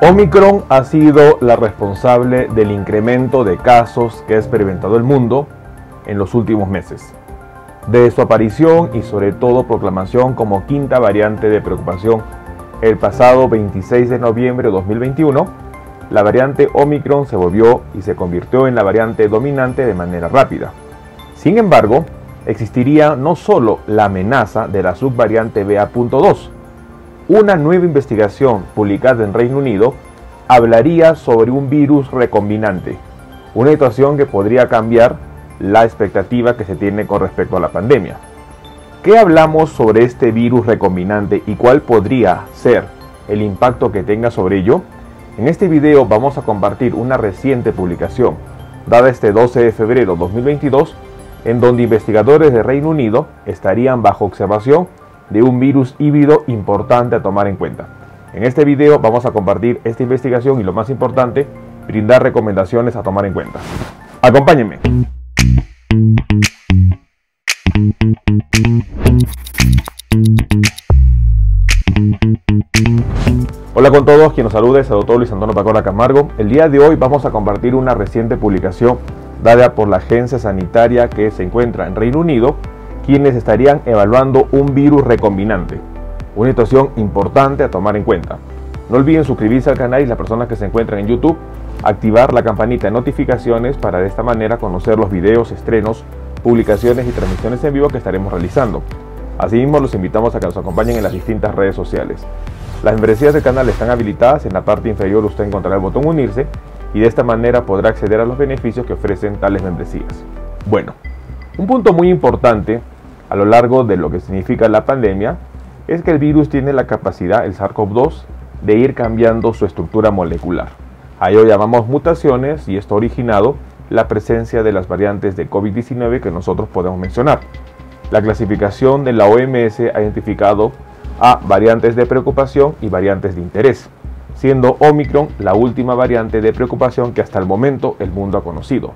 Omicron ha sido la responsable del incremento de casos que ha experimentado el mundo en los últimos meses. Desde su aparición y sobre todo proclamación como quinta variante de preocupación el pasado 26 de noviembre de 2021, la variante Omicron se volvió y se convirtió en la variante dominante de manera rápida. Sin embargo, existiría no solo la amenaza de la subvariante BA.2. Una nueva investigación publicada en Reino Unido hablaría sobre un virus recombinante, una situación que podría cambiar la expectativa que se tiene con respecto a la pandemia. ¿Qué hablamos sobre este virus recombinante y cuál podría ser el impacto que tenga sobre ello? En este video vamos a compartir una reciente publicación dada este 12 de febrero de 2022, en donde investigadores de Reino Unido estarían bajo observación de un virus híbrido importante a tomar en cuenta. En este video vamos a compartir esta investigación y, lo más importante, brindar recomendaciones a tomar en cuenta. Acompáñenme. Hola con todos, quien nos saluda es el doctor Luis Antonio Pacora Camargo. El día de hoy vamos a compartir una reciente publicación dada por la agencia sanitaria que se encuentra en Reino Unido, quienes estarían evaluando un virus recombinante, una situación importante a tomar en cuenta. No olviden suscribirse al canal y las personas que se encuentran en YouTube, activar la campanita de notificaciones para de esta manera conocer los videos, estrenos, publicaciones y transmisiones en vivo que estaremos realizando. Asimismo, los invitamos a que nos acompañen en las distintas redes sociales. Las membresías del canal están habilitadas. En la parte inferior usted encontrará el botón unirse y de esta manera podrá acceder a los beneficios que ofrecen tales membresías. Bueno, un punto muy importante a lo largo de lo que significa la pandemia es que el virus tiene la capacidad, el SARS-CoV-2, de ir cambiando su estructura molecular. A ello llamamos mutaciones y esto ha originado la presencia de las variantes de COVID-19 que nosotros podemos mencionar. La clasificación de la OMS ha identificado a variantes de preocupación y variantes de interés, siendo Omicron la última variante de preocupación que hasta el momento el mundo ha conocido.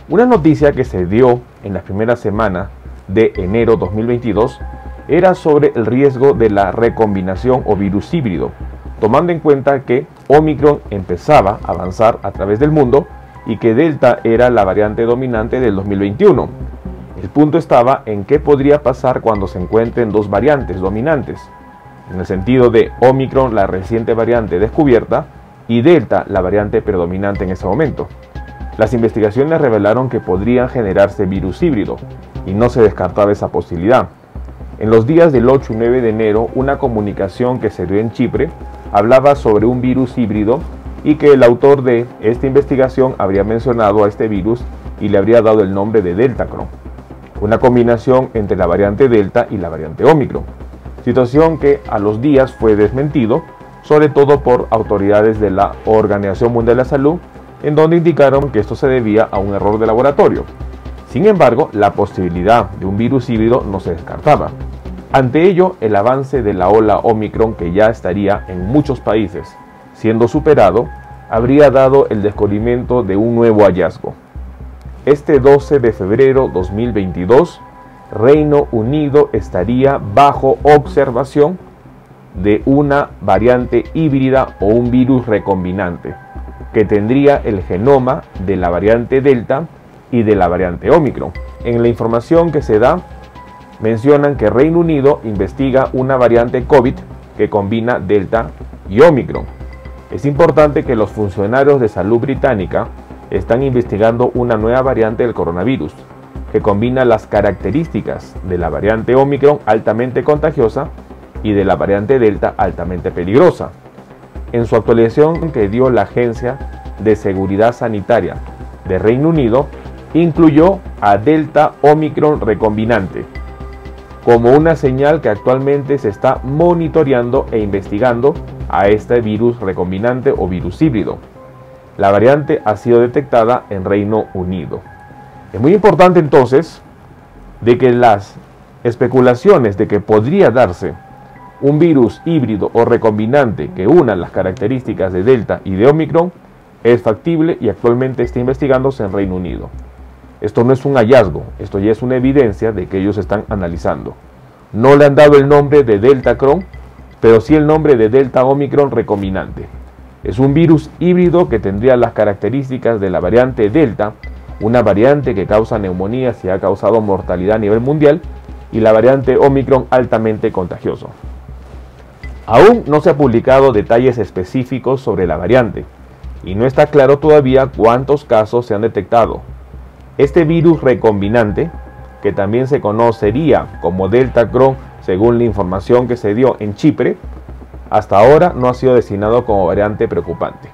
Una noticia que se dio en las primeras semanas de enero 2022 era sobre el riesgo de la recombinación o virus híbrido, tomando en cuenta que Omicron empezaba a avanzar a través del mundo y que Delta era la variante dominante del 2021. El punto estaba en qué podría pasar cuando se encuentren dos variantes dominantes, en el sentido de Omicron, la reciente variante descubierta, y Delta, la variante predominante en ese momento. Las investigaciones revelaron que podrían generarse virus híbrido, y no se descartaba esa posibilidad. En los días del 8 y 9 de enero, una comunicación que se dio en Chipre hablaba sobre un virus híbrido y que el autor de esta investigación habría mencionado a este virus y le habría dado el nombre de Deltacron, una combinación entre la variante Delta y la variante Omicron, situación que a los días fue desmentido, sobre todo por autoridades de la Organización Mundial de la Salud, en donde indicaron que esto se debía a un error de laboratorio. Sin embargo, la posibilidad de un virus híbrido no se descartaba. Ante ello, el avance de la ola Omicron, que ya estaría en muchos países siendo superado, habría dado el descubrimiento de un nuevo hallazgo. Este 12 de febrero 2022, Reino Unido estaría bajo observación de una variante híbrida o un virus recombinante que tendría el genoma de la variante Delta y de la variante Omicron. En la información que se da, mencionan que Reino Unido investiga una variante COVID que combina Delta y Omicron. Es importante que los funcionarios de salud británica están investigando una nueva variante del coronavirus que combina las características de la variante Omicron altamente contagiosa y de la variante Delta altamente peligrosa. En su actualización que dio la Agencia de Seguridad Sanitaria de Reino Unido, incluyó a Delta Omicron recombinante como una señal que actualmente se está monitoreando e investigando a este virus recombinante o virus híbrido. La variante ha sido detectada en Reino Unido. Es muy importante entonces de que las especulaciones de que podría darse un virus híbrido o recombinante que una las características de Delta y de Omicron es factible y actualmente está investigándose en Reino Unido. Esto no es un hallazgo, esto ya es una evidencia de que ellos están analizando. No le han dado el nombre de Deltacron, pero sí el nombre de Delta Omicron recombinante. Es un virus híbrido que tendría las características de la variante Delta, una variante que causa neumonías y ha causado mortalidad a nivel mundial, y la variante Omicron altamente contagioso. Aún no se ha publicado detalles específicos sobre la variante y no está claro todavía cuántos casos se han detectado. Este virus recombinante, que también se conocería como Delta Cron según la información que se dio en Chipre, hasta ahora no ha sido designado como variante preocupante.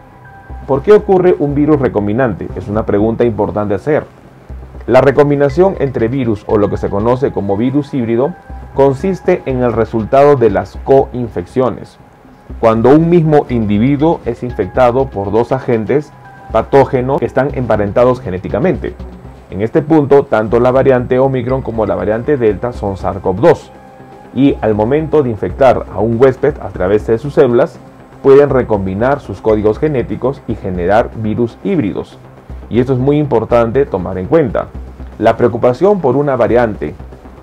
¿Por qué ocurre un virus recombinante? Es una pregunta importante hacer. La recombinación entre virus, o lo que se conoce como virus híbrido, consiste en el resultado de las coinfecciones, cuando un mismo individuo es infectado por dos agentes patógenos que están emparentados genéticamente. En este punto, tanto la variante Omicron como la variante Delta son SARS-CoV-2, y al momento de infectar a un huésped a través de sus células, pueden recombinar sus códigos genéticos y generar virus híbridos. Y esto es muy importante tomar en cuenta. La preocupación por una variante,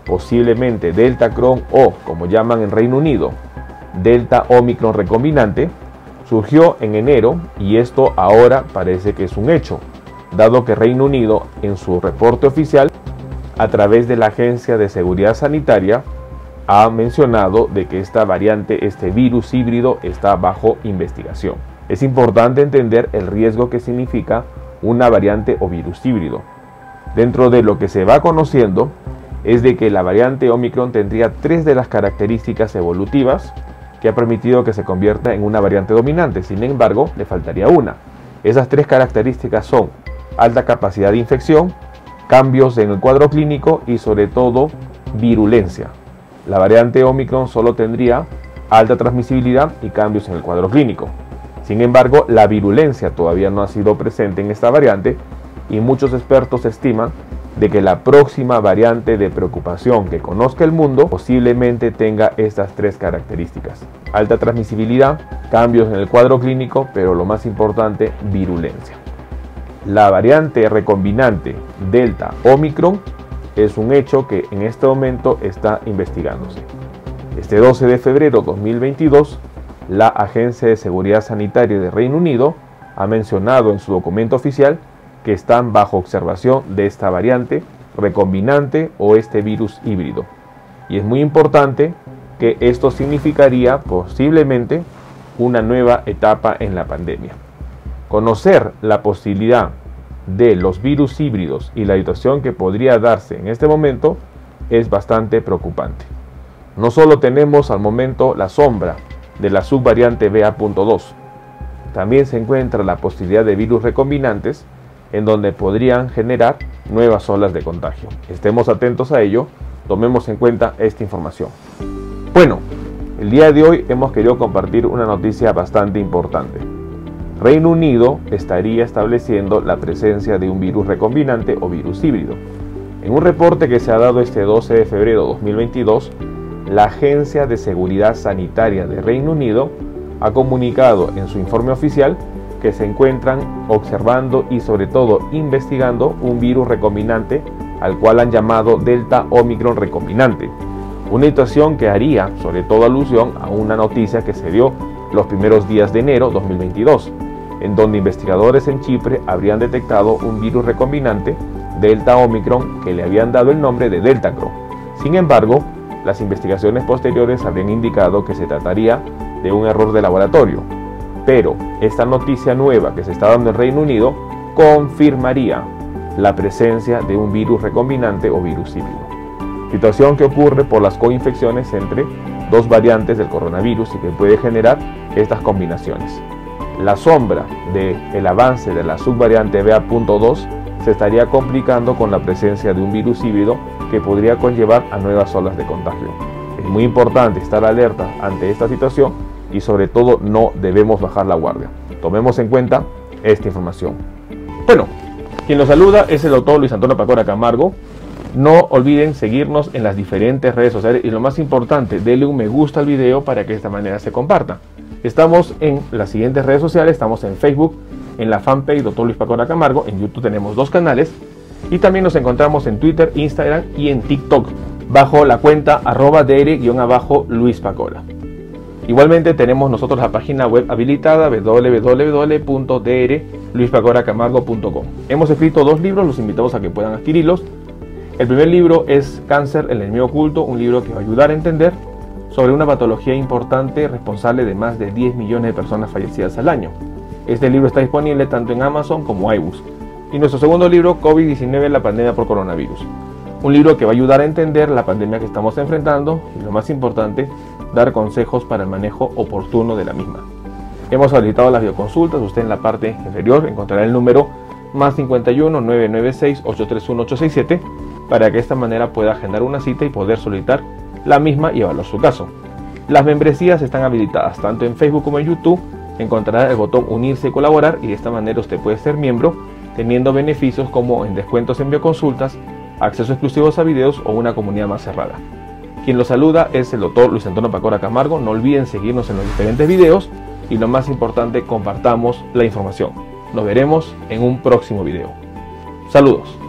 posiblemente Delta Cron o, como llaman en Reino Unido, Delta Omicron recombinante, surgió en enero, y esto ahora parece que es un hecho, dado que Reino Unido, en su reporte oficial, a través de la Agencia de Seguridad Sanitaria, ha mencionado de que esta variante, este virus híbrido, está bajo investigación. Es importante entender el riesgo que significa una variante o virus híbrido. Dentro de lo que se va conociendo es de que la variante Omicron tendría 3 de las características evolutivas que ha permitido que se convierta en una variante dominante. Sin embargo, le faltaría una. Esas 3 características son alta capacidad de infección, cambios en el cuadro clínico y sobre todo virulencia. La variante Omicron solo tendría alta transmisibilidad y cambios en el cuadro clínico. Sin embargo, la virulencia todavía no ha sido presente en esta variante, y muchos expertos estiman de que la próxima variante de preocupación que conozca el mundo posiblemente tenga estas 3 características: alta transmisibilidad, cambios en el cuadro clínico, pero lo más importante, virulencia. La variante recombinante Delta Omicron es un hecho que en este momento está investigándose. Este 12 de febrero de 2022, la Agencia de Seguridad Sanitaria de Reino Unido ha mencionado en su documento oficial que están bajo observación de esta variante recombinante o este virus híbrido. Y es muy importante que esto significaría posiblemente una nueva etapa en la pandemia. Conocer la posibilidad de los virus híbridos y la situación que podría darse en este momento es bastante preocupante. No solo tenemos al momento la sombra de la subvariante BA.2, también se encuentra la posibilidad de virus recombinantes en donde podrían generar nuevas olas de contagio. Estemos atentos a ello, tomemos en cuenta esta información. Bueno, el día de hoy hemos querido compartir una noticia bastante importante. Reino Unido estaría estableciendo la presencia de un virus recombinante o virus híbrido. En un reporte que se ha dado este 12 de febrero de 2022, la Agencia de Seguridad Sanitaria de Reino Unido ha comunicado en su informe oficial que se encuentran observando y sobre todo investigando un virus recombinante al cual han llamado Delta Omicron recombinante. Una situación que haría sobre todo alusión a una noticia que se dio los primeros días de enero 2022, en donde investigadores en Chipre habrían detectado un virus recombinante Delta Omicron que le habían dado el nombre de Delta Cron. Sin embargo, las investigaciones posteriores habrían indicado que se trataría de un error de laboratorio. Pero esta noticia nueva que se está dando en Reino Unido confirmaría la presencia de un virus recombinante o virus híbrido. Situación que ocurre por las coinfecciones entre dos variantes del coronavirus y que puede generar estas combinaciones. La sombra del avance de la subvariante BA.2 se estaría complicando con la presencia de un virus híbrido que podría conllevar a nuevas olas de contagio. Es muy importante estar alerta ante esta situación y sobre todo no debemos bajar la guardia. Tomemos en cuenta esta información. Bueno, quien los saluda es el doctor Luis Antonio Pacora Camargo. No olviden seguirnos en las diferentes redes sociales y lo más importante, denle un me gusta al video para que de esta manera se comparta. Estamos en las siguientes redes sociales, estamos en Facebook, en la fanpage Dr. Luis Pacora Camargo, en YouTube tenemos 2 canales y también nos encontramos en Twitter, Instagram y en TikTok bajo la cuenta @dr_Luis Pacora. Igualmente tenemos nosotros la página web habilitada www.drluispacoracamargo.com. Hemos escrito 2 libros, los invitamos a que puedan adquirirlos. El primer libro es Cáncer, el enemigo oculto, un libro que va a ayudar a entender sobre una patología importante responsable de más de 10 millones de personas fallecidas al año. Este libro está disponible tanto en Amazon como iBooks. Y nuestro segundo libro, COVID-19, la pandemia por coronavirus. Un libro que va a ayudar a entender la pandemia que estamos enfrentando y, lo más importante, dar consejos para el manejo oportuno de la misma. Hemos habilitado las videoconsultas. Usted en la parte inferior encontrará el número +51 996 831 867 para que de esta manera pueda agendar una cita y poder solicitar la misma y evaluar su caso. Las membresías están habilitadas tanto en Facebook como en YouTube. Encontrará el botón unirse y colaborar, y de esta manera usted puede ser miembro teniendo beneficios como en descuentos en bioconsultas, acceso exclusivos a videos o una comunidad más cerrada. Quien lo saluda es el doctor Luis Antonio Pacora Camargo. No olviden seguirnos en los diferentes videos y, lo más importante, compartamos la información. Nos veremos en un próximo video. Saludos.